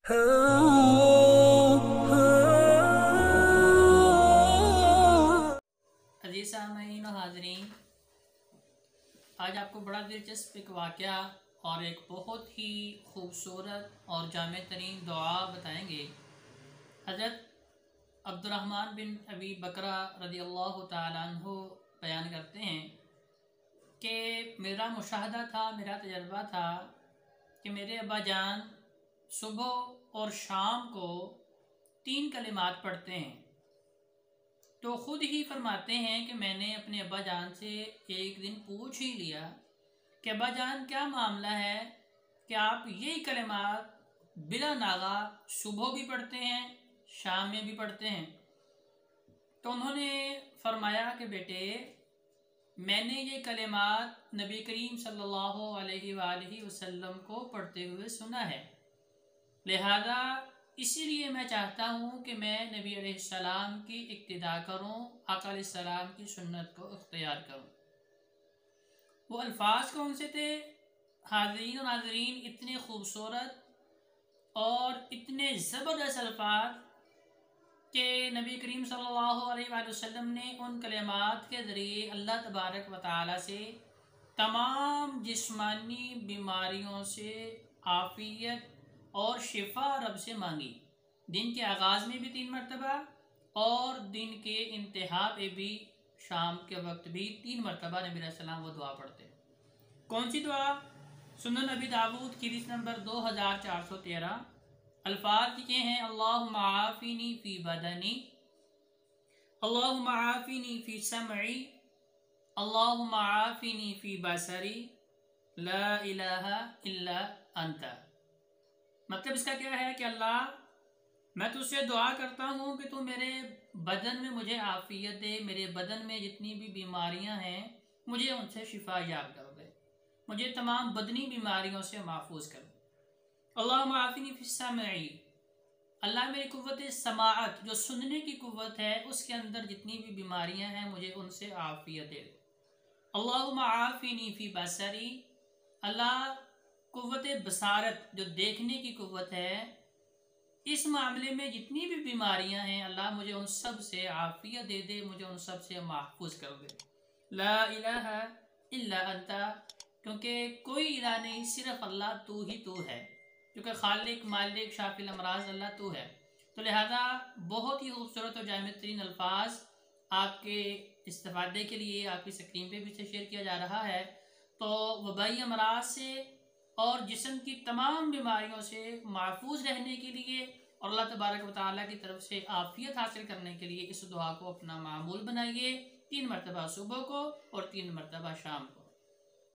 अजीज़ सामीन और हाज़रीन, आज आपको बड़ा दिलचस्प एक वाक़या और एक बहुत ही खूबसूरत और जामे तरीन दुआ बताएंगे। हज़रत अब्दुर्रहमान बिन अबी बकरा रज़ियल्लाहु ताला अन्हु बयान करते हैं कि मेरा मुशाहदा था, मेरा तजर्बा था कि मेरे अब्बा जान सुबह और शाम को 3 कलिमात पढ़ते हैं। तो ख़ुद ही फरमाते हैं कि मैंने अपने अब्बा जान से एक दिन पूछ ही लिया कि अब्बा जान क्या मामला है कि आप यही कलिमात बिला नागा सुबह भी पढ़ते हैं, शाम में भी पढ़ते हैं। तो उन्होंने फरमाया कि बेटे, मैंने ये कलिमात नबी करीम सल्लल्लाहु अलैहि वसल्लम को पढ़ते हुए सुना है, लिहाजा इसीलिए मैं चाहता हूँ कि मैं नबी अलैहिस्सलाम की इक्तिदा करूँ, आका अलैहिस्सलाम की सुन्नत को इख्तियार करूँ। वो अल्फाज कौन से थे हाज़रीन और नाज़रीन? इतने खूबसूरत और इतने ज़बरदस्त अल्फाज कि नबी करीम सल्लल्लाहु अलैहि वसल्लम ने उन कलिमात के ज़रिए अल्लाह तबारक व तआला से तमाम जिस्मानी बीमारियों से आफ़ियत और शिफा रब से मांगी। दिन के आगाज़ में भी 3 मरतबा और दिन के इंतहा पे भी, शाम के वक्त भी 3 मरतबा नबी अलैहि सलाम वो दुआ पढ़ते। कौन सी दुआ? सुनन नबी दाऊद की हदीस नंबर 2413। अल्फाज ये हैं, अल्लाहुम्मा आफ़िनी फ़ी बदनी, अल्लाहुम्मा आफ़िनी फ़ी समई, अल्लाहुम्मा आफ़िनी फ़ी बसरी, ला इलाहा इल्ला अंता। मतलब इसका क्या है कि अल्लाह, मैं तुझसे दुआ करता हूँ कि तू मेरे बदन में मुझे आफ़ियत दे, मेरे बदन में जितनी भी बीमारियाँ हैं मुझे उनसे शिफा याब कर दे, मुझे तमाम बदनी बीमारियों से महफूज कर दे। अल्लाहुम्मा आफ़िनी फ़िस समई, अल्लाह मेरी कुव्वत समाअत, जो सुनने की कुव्वत है, उसके अंदर जितनी भी बीमारियाँ हैं मुझे उनसे आफ़ियत दे। अल्लाहुम्मा आफ़िनी फ़ी बसरी, अल्लाह कुव्वत बसारत, जो देखने की कुव्वत है, इस मामले में जितनी भी बीमारियां हैं अल्लाह मुझे उन सब से आफ़ियत दे दे, मुझे उन सब से महफूज कर दे। ला इलाहा इल्ला अंता, क्योंकि कोई इलाह नहीं, सिर्फ अल्लाह तू ही तू है, क्योंकि खालिक मालिक शाफिल अमराज अल्लाह तू है। तो लिहाजा बहुत ही खूबसूरत और जामे तरीन अल्फाज आपके इस्तेफादे के लिए आपकी स्क्रीन पे भी से शेयर किया जा रहा है। तो वबाई अमराज से और जिस्म की तमाम बीमारियों से महफूज रहने के लिए और अल्लाह तबारक व तआला की तरफ से आफ़ियत हासिल करने के लिए इस दुआ को अपना मामूल बनाइए। 3 मरतबा सुबह को और 3 मरतबा शाम को।